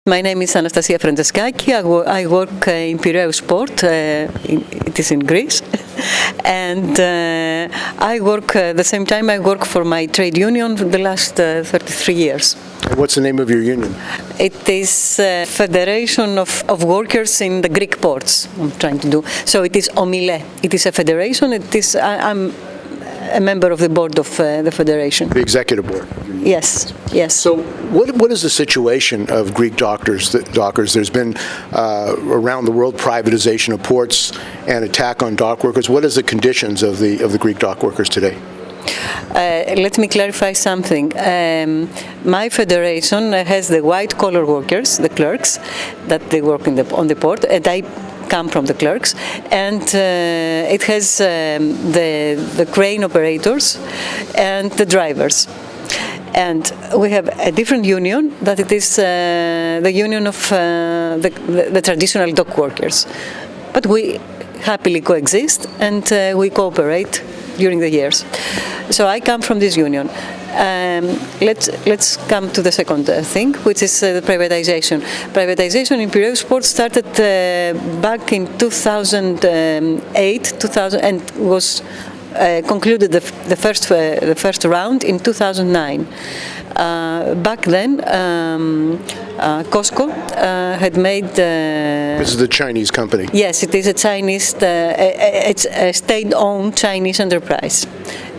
My name is Anastasia Frantzeskaky. I work in Piraeus port. It is in Greece. And I work, at the same time, I work for my trade union for the last 33 years. What's the name of your union? It is Federation of Workers in the Greek ports. I'm trying to do. So it is OMILE. It is a federation. I'm a member of the board of the federation. The executive board? Yes, yes. So what is the situation of Greek dockers? There's been, around the world, privatization of ports and attack on dock workers. What is the conditions of the Greek dock workers today? Let me clarify something. My federation has the white-collar workers, the clerks, that they work on the port, and I come from the clerks, and it has the crane operators and the drivers. And we have a different union, that it is the union of the traditional dock workers. But we happily coexist, and we cooperate during the years. So I come from this union. Let's come to the second thing, which is the privatization. Privatization in Piraeus port started back in 2008, and was concluded the first round in 2009. Back then, COSCO had made. This is the Chinese company. Yes, it is a Chinese. It's a state-owned Chinese enterprise,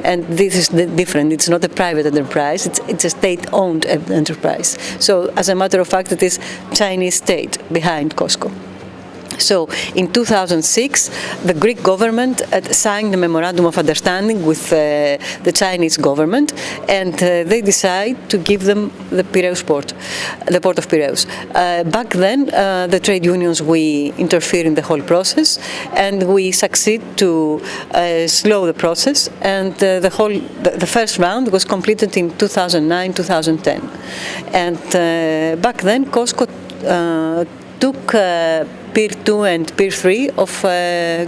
and this is different. It's not a private enterprise. It's a state-owned enterprise. So, as a matter of fact, it is Chinese state behind COSCO. So, in 2006, the Greek government signed a memorandum of understanding with the Chinese government, and they decided to give them the Piraeus port, the port of Piraeus. Back then, the trade unions, we interfere in the whole process, and we succeed to slow the process. And the first round was completed in 2009-2010. And back then, COSCO took Pier 2 and Pier 3 of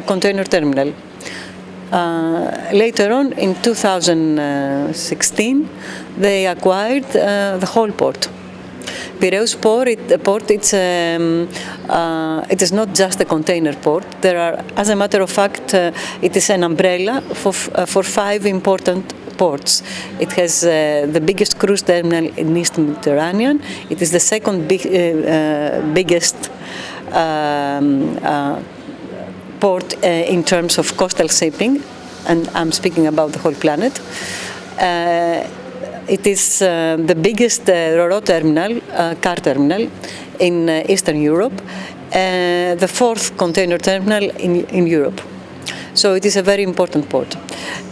container terminal. Later on, in 2016, they acquired the whole port. Piraeus port, it is not just a container port. There are, as a matter of fact, it is an umbrella for 5 important ports. It has the biggest cruise terminal in East Mediterranean. It is the second biggest port in terms of coastal shipping, and I'm speaking about the whole planet. It is the biggest ro-ro terminal, car terminal in Eastern Europe, the 4th container terminal in Europe. So it is a very important port.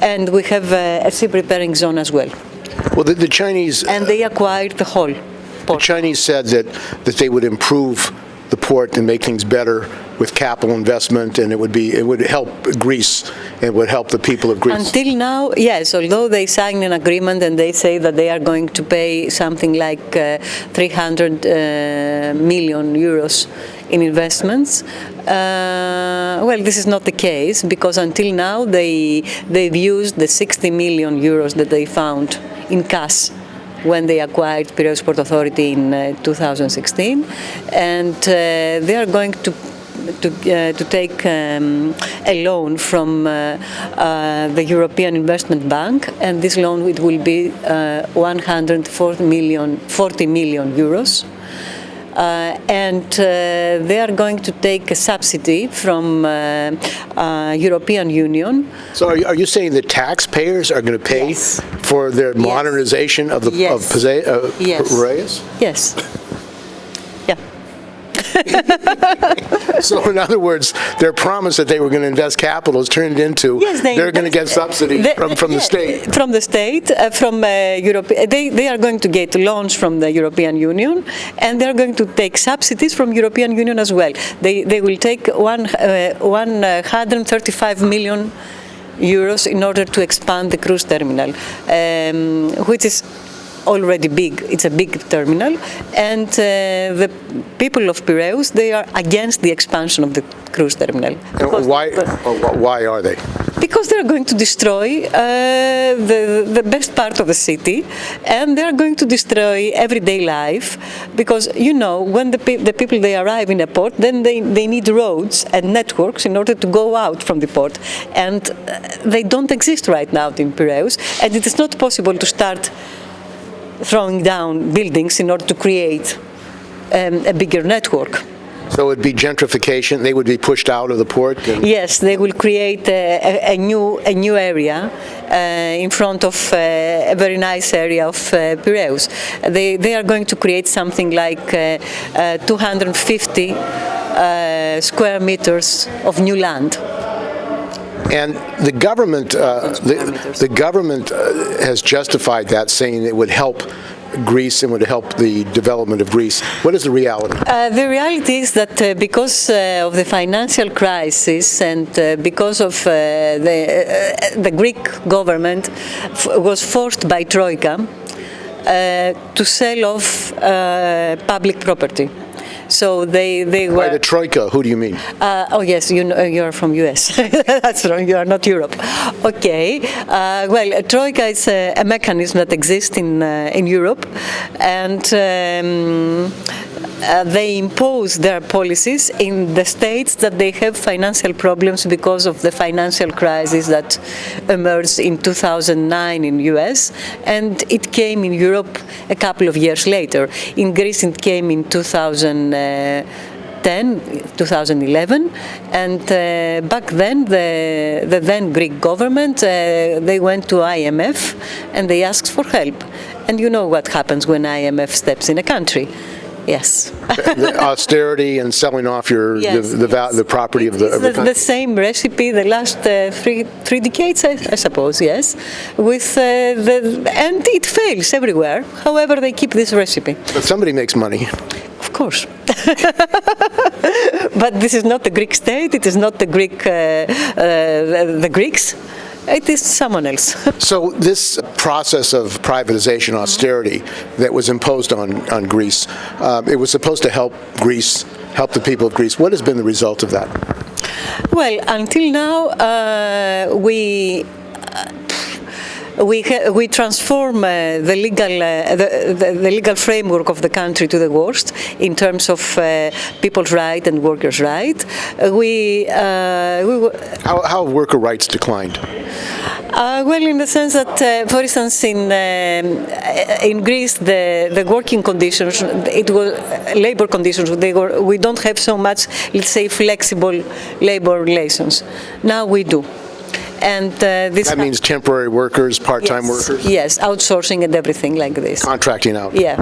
And we have a ship repairing zone as well. Well, the Chinese... And they acquired the whole port. The Chinese said that they would improve the port and make things better with capital investment, and it would help Greece, it would help the people of Greece. Until now, yes, although they signed an agreement and they say that they are going to pay something like 300 million euros in investments. Well, this is not the case, because until now they've used the 60 million euros that they found in cash when they acquired Piraeus Port Authority in 2016, and they are going to take a loan from the European Investment Bank, and this loan it will be 140 million euros. And they are going to take a subsidy from European Union. So are you saying the taxpayers are going to pay Yes. for their modernization of the Piraeus? Yes. Yeah. So in other words, their promise that they were going to invest capital is turned into they're going to get subsidy from the state. From the state, from Europe. They are going to get loans from the European Union, and they are going to take subsidies from European Union as well. They will take 135 million euros in order to expand the cruise terminal, which is already big. It's a big terminal, and the people of Piraeus, they are against the expansion of the cruise terminal. Why are they? Because they're going to destroy the best part of the city, and they're going to destroy everyday life. Because, when the people, they arrive in a port, then they need roads and networks in order to go out from the port. And they don't exist right now in Piraeus, and it is not possible to start throwing down buildings in order to create a bigger network. So it would be gentrification. They would be pushed out of the port. Yes, they will create a new area in front of a very nice area of Piraeus. They are going to create something like 250 square meters of new land. And the government, the government has justified that, saying it would help Greece and would help the development of Greece. What is the reality? The reality is that because of the financial crisis and because of the Greek government was forced by Troika to sell off public property. So they were... By the Troika, who do you mean? Oh yes, you're from US. That's wrong, you are not Europe. Okay, well, a Troika is a mechanism that exists in Europe, and they impose their policies in the states that they have financial problems because of the financial crisis that emerged in 2009 in US, and it came in Europe a couple of years later. In Greece it came in 2011, and back then the then Greek government, they went to IMF and they asked for help. And you know what happens when IMF steps in a country. Yes. The austerity and selling off the property of the country. The same recipe the last three decades, I suppose. Yes, and it fails everywhere. However, they keep this recipe. But somebody makes money. Of course. But this is not the Greek state. It is not the Greeks. It is someone else. So this process of privatization, austerity, that was imposed on Greece, it was supposed to help Greece, help the people of Greece. What has been the result of that? Well, until now, we transform the legal framework of the country to the worst in terms of people's rights and workers' rights. How have worker rights declined? Well, in the sense that, for instance, in Greece, the working conditions, labor conditions. We don't have so much, let's say, flexible labor relations. Now we do. And that means temporary workers, part-time workers? Yes, outsourcing and everything like this. Contracting out. Yeah.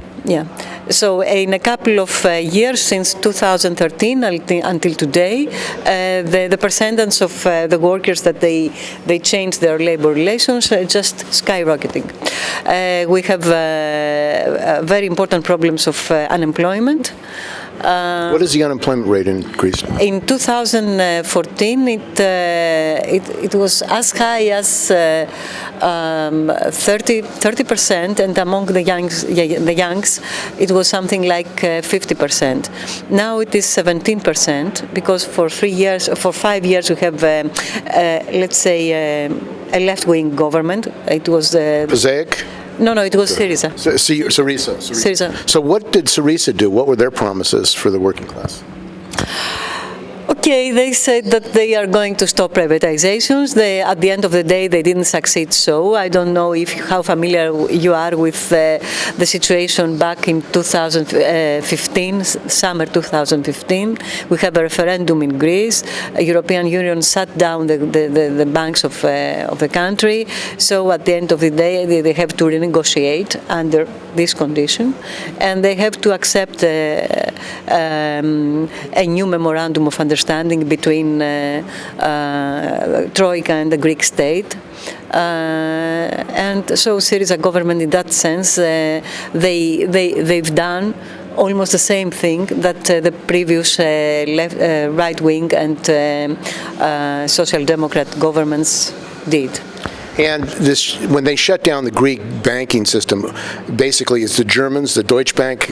So in a couple of years, since 2013 until today, the percentage of the workers that they change their labor relations just skyrocketing. We have very important problems of unemployment. What is the unemployment rate in Greece? In 2014, it was as high as 30%, and among the youngs, it was something like 50%. Now it is 17%, because for 5 years we have, let's say, a left-wing government. It was Mosaic? No, it was Syriza. Syriza. So what did Syriza do? What were their promises for the working class? Okay, they said that they are going to stop privatizations. At the end of the day, they didn't succeed. So I don't know how familiar you are with the situation back in 2015, summer 2015. We have a referendum in Greece. The European Union shut down the banks of the country. So at the end of the day, they have to renegotiate under this condition, and they have to accept a new memorandum of understanding between Troika and the Greek state. And so Syriza government, in that sense, they've done almost the same thing that the previous right-wing and social democrat governments did. And when they shut down the Greek banking system, basically it's the Germans, the Deutsche Bank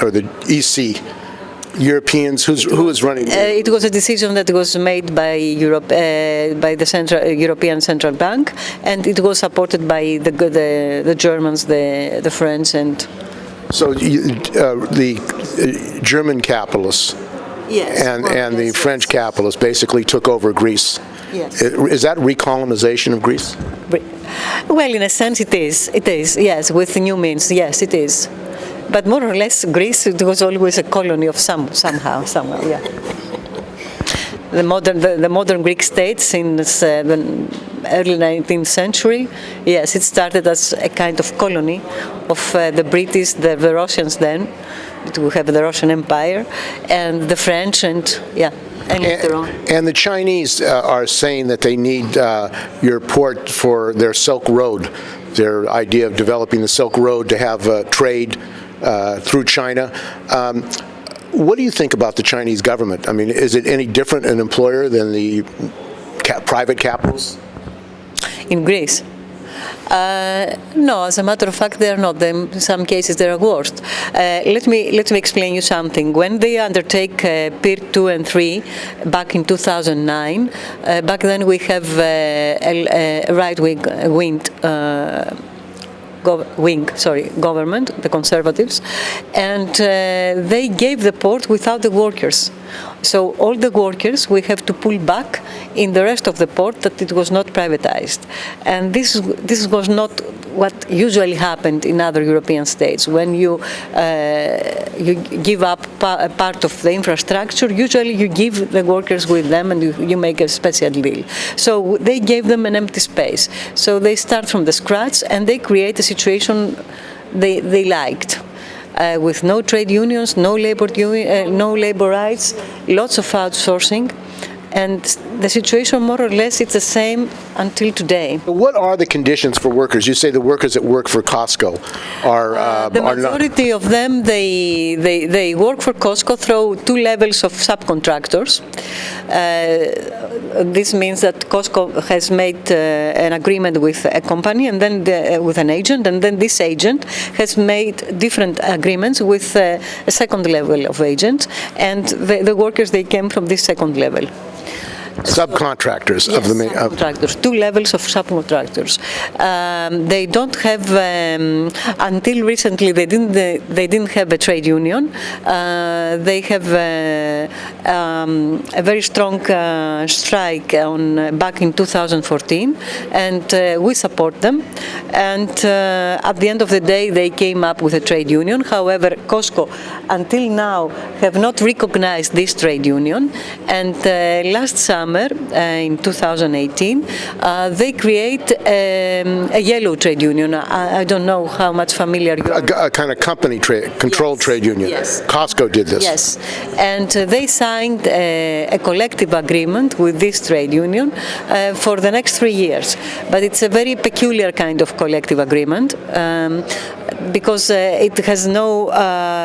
or the EC, Europeans? Who is running? It was a decision that was made by Europe, by the European Central Bank, and it was supported by the Germans, the French, and. So the German capitalists. Yes. And the French capitalists basically took over Greece. Yes. Is that recolonization of Greece? Well, in a sense, it is. It is, yes, with new means. Yes, it is. But more or less, Greece, it was always a colony of somehow, yeah. The modern Greek state since the early 19th century, yes, it started as a kind of colony of the British, the Russians then. We have the Russian Empire, and the French, and later on. And the Chinese are saying that they need your port for their Silk Road, their idea of developing the Silk Road to have trade through China. What do you think about the Chinese government? I mean, is it any different an employer than the private capitals? In Greece? No, as a matter of fact, they are not. In some cases, they are worse. Let me explain you something. When they undertake Pier 2 and 3 back in 2009, back then we have a right-wing government, the Conservatives, and they gave the port without the workers. So all the workers, we have to pull back in the rest of the port that it was not privatized. And this was not what usually happened in other European states. When you give up part of the infrastructure, usually you give the workers with them and you make a special deal. So they gave them an empty space. So they start from the scratch and they create a situation they liked. With no trade unions, no labor rights, lots of outsourcing, and the situation more or less it's the same until today. What are the conditions for workers? You say the workers that work for COSCO are the majority of them they work for COSCO through two levels of subcontractors. This means that COSCO has made an agreement with a company and then with an agent, and then this agent has made different agreements with a second level of agents, and the workers they came from this second level. Subcontractors yes, of the subcontractors, two levels of subcontractors. They don't have until recently they didn't have a trade union. They have a very strong strike back in 2014, and we support them. And at the end of the day, they came up with a trade union. However, COSCO until now have not recognized this trade union, and last summer in 2018, they create a yellow trade union. I don't know how much familiar you are. A kind of company controlled trade union. Yes. COSCO did this. Yes, and they signed a collective agreement with this trade union for the next 3 years. But it's a very peculiar kind of collective agreement. Because it has no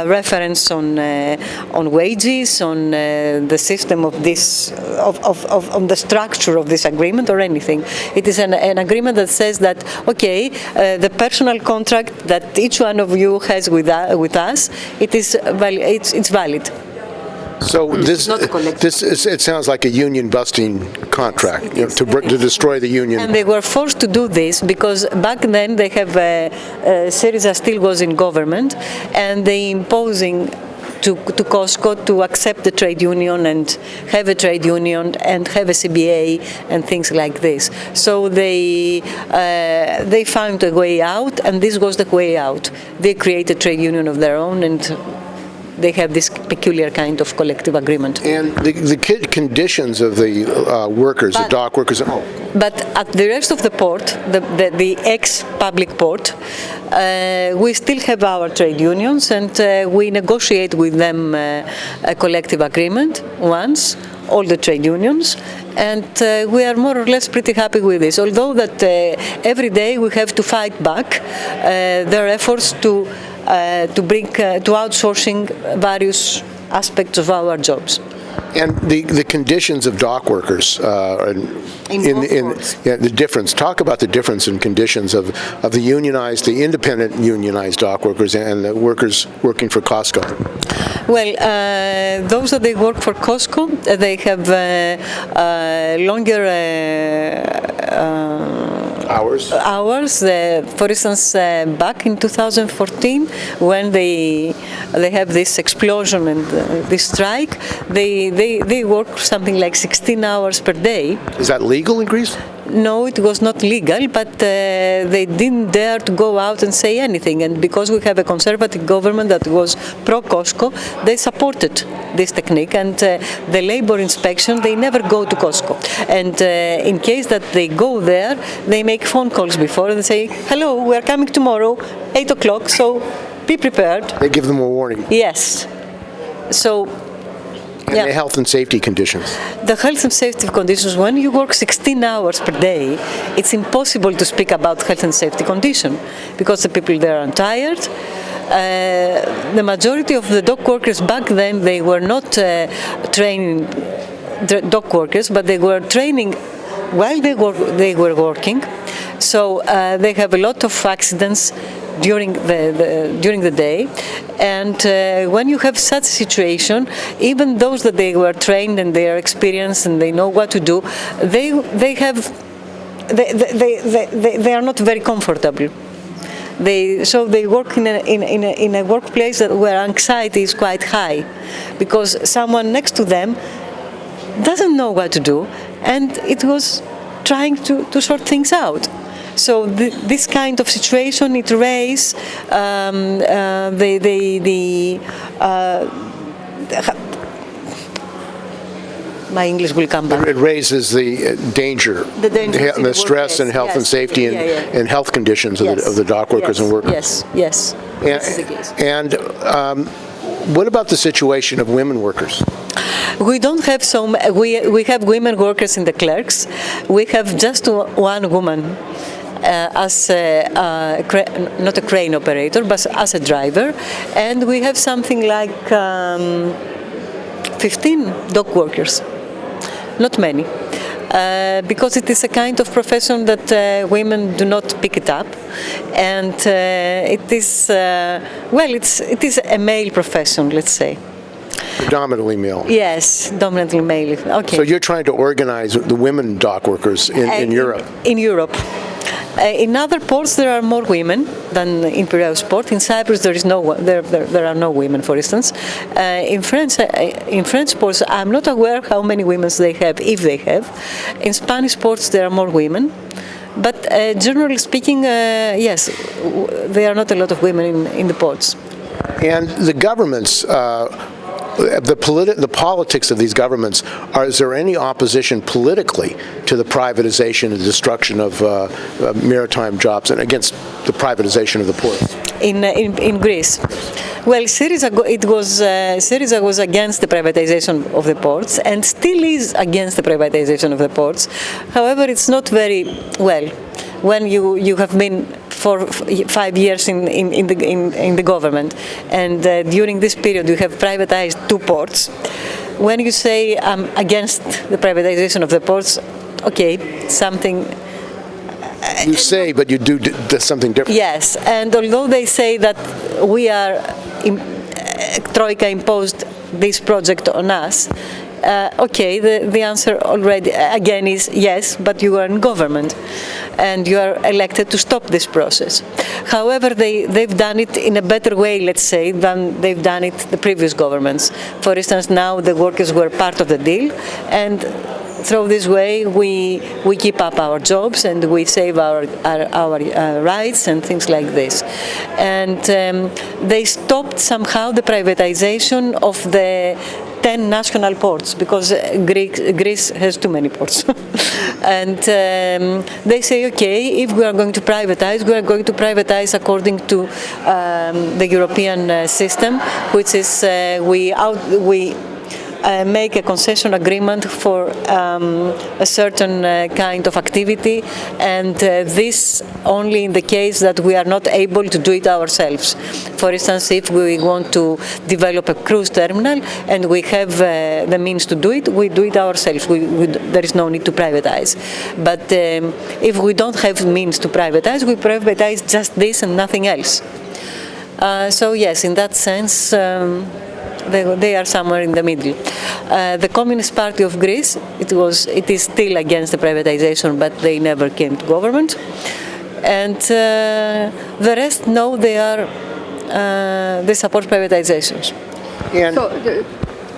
reference on wages, on the system of this, on the structure of this agreement or anything. It is an agreement that says that, okay, the personal contract that each one of you has with us, it's valid. So it sounds like a union-busting contract, to destroy the union. And they were forced to do this because back then they have Syriza still was in government, and they imposing to COSCO to accept the trade union and have a trade union and have a CBA and things like this. So they found a way out, and this was the way out. They created a trade union of their own, and they have this peculiar kind of collective agreement. And the conditions of the workers, the dock workers. But at the rest of the port, the ex-public port, we still have our trade unions, and we negotiate with them a collective agreement once, all the trade unions, and we are more or less pretty happy with this. Although that every day we have to fight back their efforts to bring to outsourcing various aspects of our jobs. And the conditions of dock workers, the difference. Talk about the difference in conditions of the unionized, the independent unionized dock workers and the workers working for COSCO. Well, those that they work for COSCO, they have longer hours. For instance, back in 2014, when they have this explosion and this strike, they work something like 16 hours per day. Is that legal in Greece? No, it was not legal, but they didn't dare to go out and say anything. And because we have a conservative government that was pro-COSCO, they supported this technique. And the labor inspection, they never go to COSCO. And in case that they go there, they make phone calls before and they say, hello, we are coming tomorrow, 8 o'clock, so be prepared. They give them a warning. Yes. So. And the health and safety conditions. The health and safety conditions, when you work 16 hours per day, it's impossible to speak about health and safety condition because the people there are tired. The majority of the dock workers back then, they were not training dock workers, but they were training while they were working. So they have a lot of accidents during the day, and when you have such a situation, even those that they were trained and they are experienced and they know what to do, they are not very comfortable. So they work in a workplace where anxiety is quite high, because someone next to them doesn't know what to do, and it was trying to sort things out. So this kind of situation, it raises my English will come back. It raises the danger, the stress and health and safety and health conditions of the dock workers and workers. Yes. This is the case. And what about the situation of women workers? We don't have we have women workers in the clerks. We have just one woman as not a crane operator, but as a driver, and we have something like 15 dock workers. Not many, because it is a kind of profession that women do not pick it up, and it is it is a male profession, let's say. Predominantly male. Yes, dominantly male. Okay. So you're trying to organize the women dock workers in Europe? In Europe. In other ports there are more women than in Piraeus port. In Cyprus there are no women, for instance. In French ports I'm not aware how many women they have, if they have. In Spanish ports there are more women. But generally speaking, yes, there are not a lot of women in the ports. And the governments, the politics of these governments, is there any opposition politically to the privatization and destruction of maritime jobs and against the privatization of the ports? In Greece? Well, Syriza was against the privatization of the ports and still is against the privatization of the ports. However, it's not very well when you have been for 5 years in the government, and during this period you have privatized 2 ports. When you say I'm against the privatization of the ports, okay, something. You say, but you do something different. Yes, and although they say that we are Troika imposed this project on us. Okay, the answer already again is yes, but you are in government and you are elected to stop this process. However, they've done it in a better way, let's say, than they've done it the previous governments. For instance, now the workers were part of the deal, and through this way we keep up our jobs and we save our rights and things like this. And they stopped somehow the privatization of the 10 national ports, because Greece has too many ports. And they say, okay, if we are going to privatize, we are going to privatize according to the European system, which is we make a concession agreement for a certain kind of activity, and this only in the case that we are not able to do it ourselves. For instance, if we want to develop a cruise terminal and we have the means to do it, we do it ourselves. There is no need to privatize. But if we don't have means to privatize, we privatize just this and nothing else. So yes, in that sense, they are somewhere in the middle. The Communist Party of Greece, it is still against the privatization, but they never came to government. And the rest, no, they support privatizations. And so the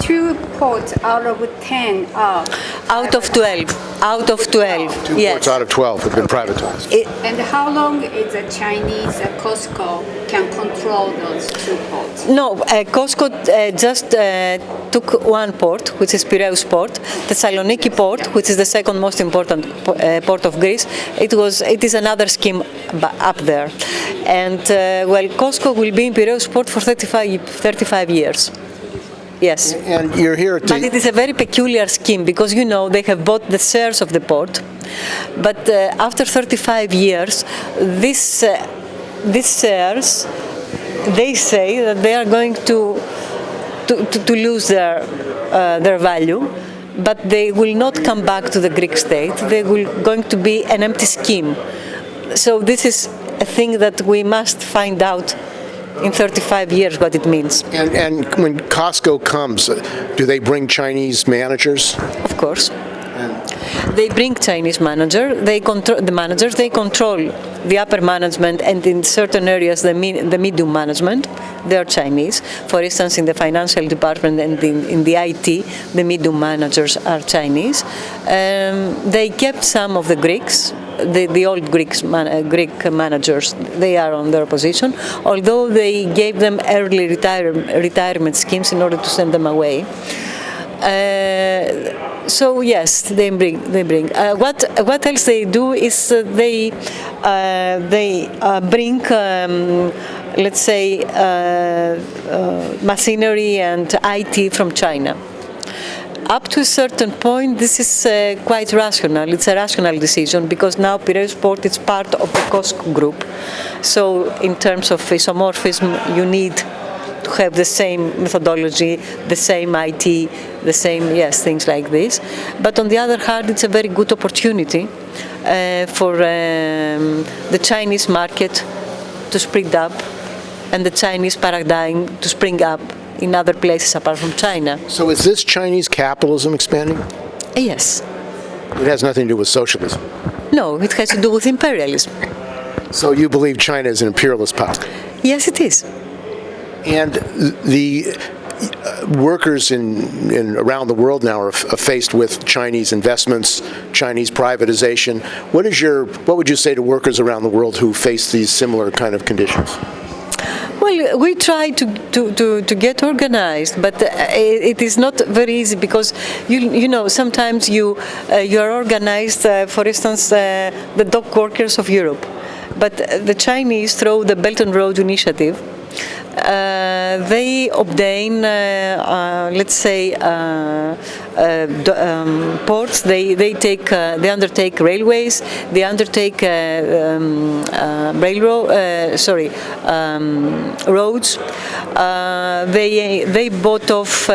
2 ports out of 10 are out of 12. Out of 12. 2 yes. ports out of 12 have been privatized. And how long is the Chinese COSCO can control those 2 ports? No, COSCO just took 1 port, which is Piraeus port. The Thessaloniki port, which is the second most important port of Greece, it is another scheme up there. And COSCO will be in Piraeus port for 35 years. Yes. And you're here to... But it is a very peculiar scheme because, they have bought the shares of the port. But after 35 years, these shares, they say that they are going to lose their value, but they will not come back to the Greek state. They will going to be an empty scheme. So this is a thing that we must find out in 35 years what it means. And when COSCO comes, do they bring Chinese managers? Of course. They bring Chinese managers. They control the upper management, and in certain areas the medium management. They are Chinese. For instance, in the financial department and in the IT, the medium managers are Chinese. They kept some of the Greeks. The old Greek managers, they are on their position, although they gave them early retirement schemes in order to send them away. So yes, they bring. What else they do is they bring, let's say, machinery and IT from China. Up to a certain point, this is quite rational. It's a rational decision because now Piraeus Port is part of the COSCO group. So in terms of isomorphism, you need to have the same methodology, the same IT, the same, things like this. But on the other hand, it's a very good opportunity for the Chinese market to spring up and the Chinese paradigm to spring up in other places apart from China. So is this Chinese capitalism expanding? Yes. It has nothing to do with socialism. No, it has to do with imperialism. So you believe China is an imperialist power? Yes, it is. And the workers in around the world now are faced with Chinese investments, Chinese privatization. What would you say to workers around the world who face these similar kind of conditions? Well, we try to get organized, but it is not very easy because sometimes you are organized. For instance, the dock workers of Europe, but the Chinese through the Belt and Road Initiative. They obtain, let's say, ports. They undertake railways. They undertake roads. They bought off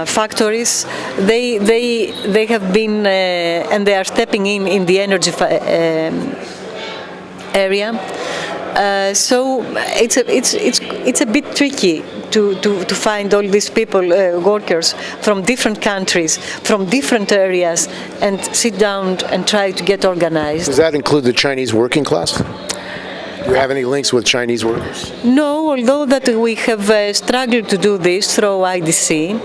factories. They have been and they are stepping in the energy area. So it's a bit tricky to find all these people, workers from different countries, from different areas, and sit down and try to get organized. Does that include the Chinese working class? Do you have any links with Chinese workers? No, although that we have struggled to do this through IDC.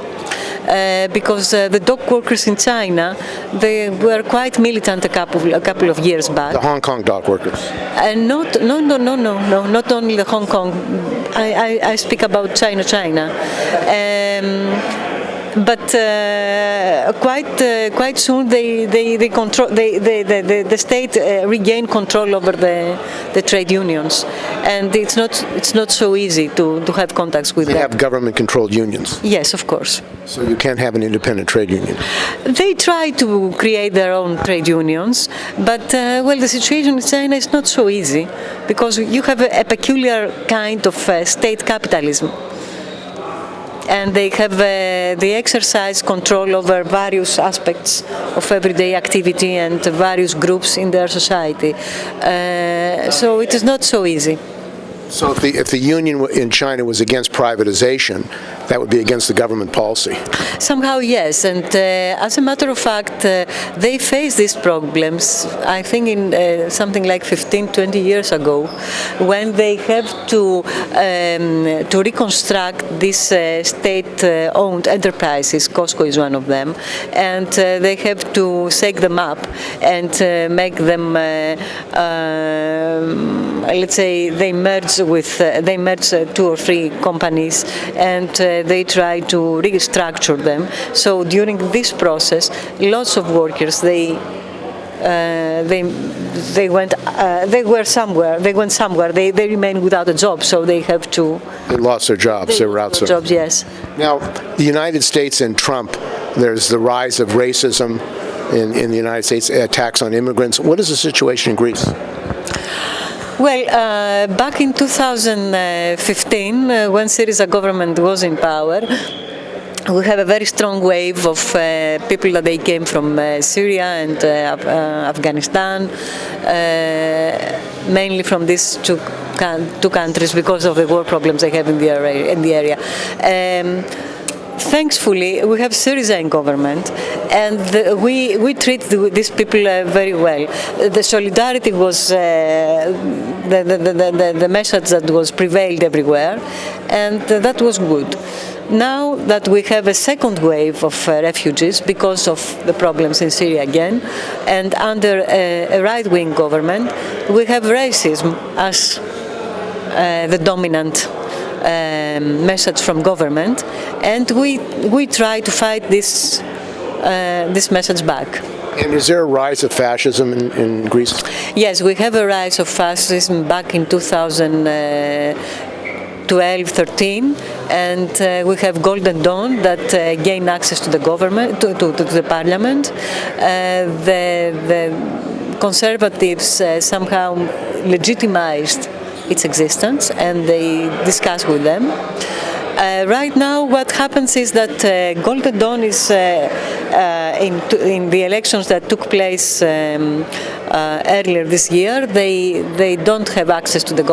Because the dock workers in China, they were quite militant a couple of years back. The Hong Kong dock workers? No, not only the Hong Kong. I speak about China. but quite soon they control the state regained control over the trade unions, and it's not so easy to have contacts with They them. have government-controlled unions, Yes, of course. so you can't have an independent trade union. They try to create their own trade unions, but the situation in China is not so easy because you have a peculiar kind of state capitalism. And they exercise control over various aspects of everyday activity and various groups in their society. So it is not so easy. So if the union in China was against privatization, that would be against the government policy. Somehow, yes. And as a matter of fact, they faced these problems, I think, in something like 15, 20 years ago, when they have to reconstruct these state-owned enterprises. COSCO is one of them. And they have to shake them up and make them, let's say, they merge two or three companies, and they try to restructure them. So during this process, lots of workers they went somewhere. They remained without a job, so they have to. They lost their jobs. They were outsourced. Jobs, yes. Now, the United States and Trump, there's the rise of racism in the United States, attacks on immigrants. What is the situation in Greece? Well, back in 2015, when Syriza government was in power, we have a very strong wave of people that they came from Syria and Afghanistan, mainly from these two countries because of the war problems they have in the area. Thankfully, we have Syriza in government, and we treat these people very well. The solidarity was the message that was prevailed everywhere, and that was good. Now that we have a second wave of refugees because of the problems in Syria again, and under a right-wing government, we have racism as the dominant message from government, and we try to fight this message back. And is there a rise of fascism in Greece? Yes, we have a rise of fascism back in 2012-13, and we have Golden Dawn that gained access to the government, to the parliament. The conservatives somehow legitimized its existence, and they discuss with them. Right now, what happens is that Golden Dawn is in the elections that took place earlier this year. They don't have access to the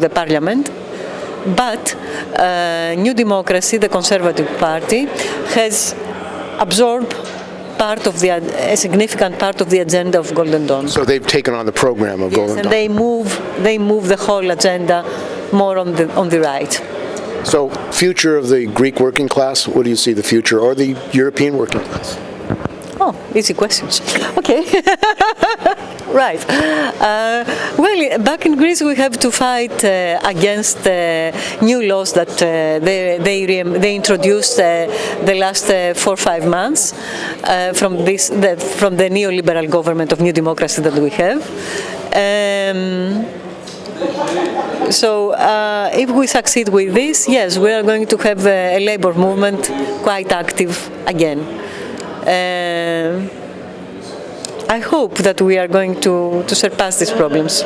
parliament, but New Democracy, the Conservative Party, has absorbed a significant part of the agenda of Golden Dawn. So they've taken on the program of Golden Dawn. And they move the whole agenda more on the right. So, future of the Greek working class, what do you see the future, or the European working class? Oh, easy questions. Okay. Right. Back in Greece, we have to fight against new laws that they introduced the last 4 or 5 months from the neoliberal government of New Democracy that we have. So if we succeed with this, yes, we are going to have a labor movement quite active again. I hope that we are going to surpass these problems.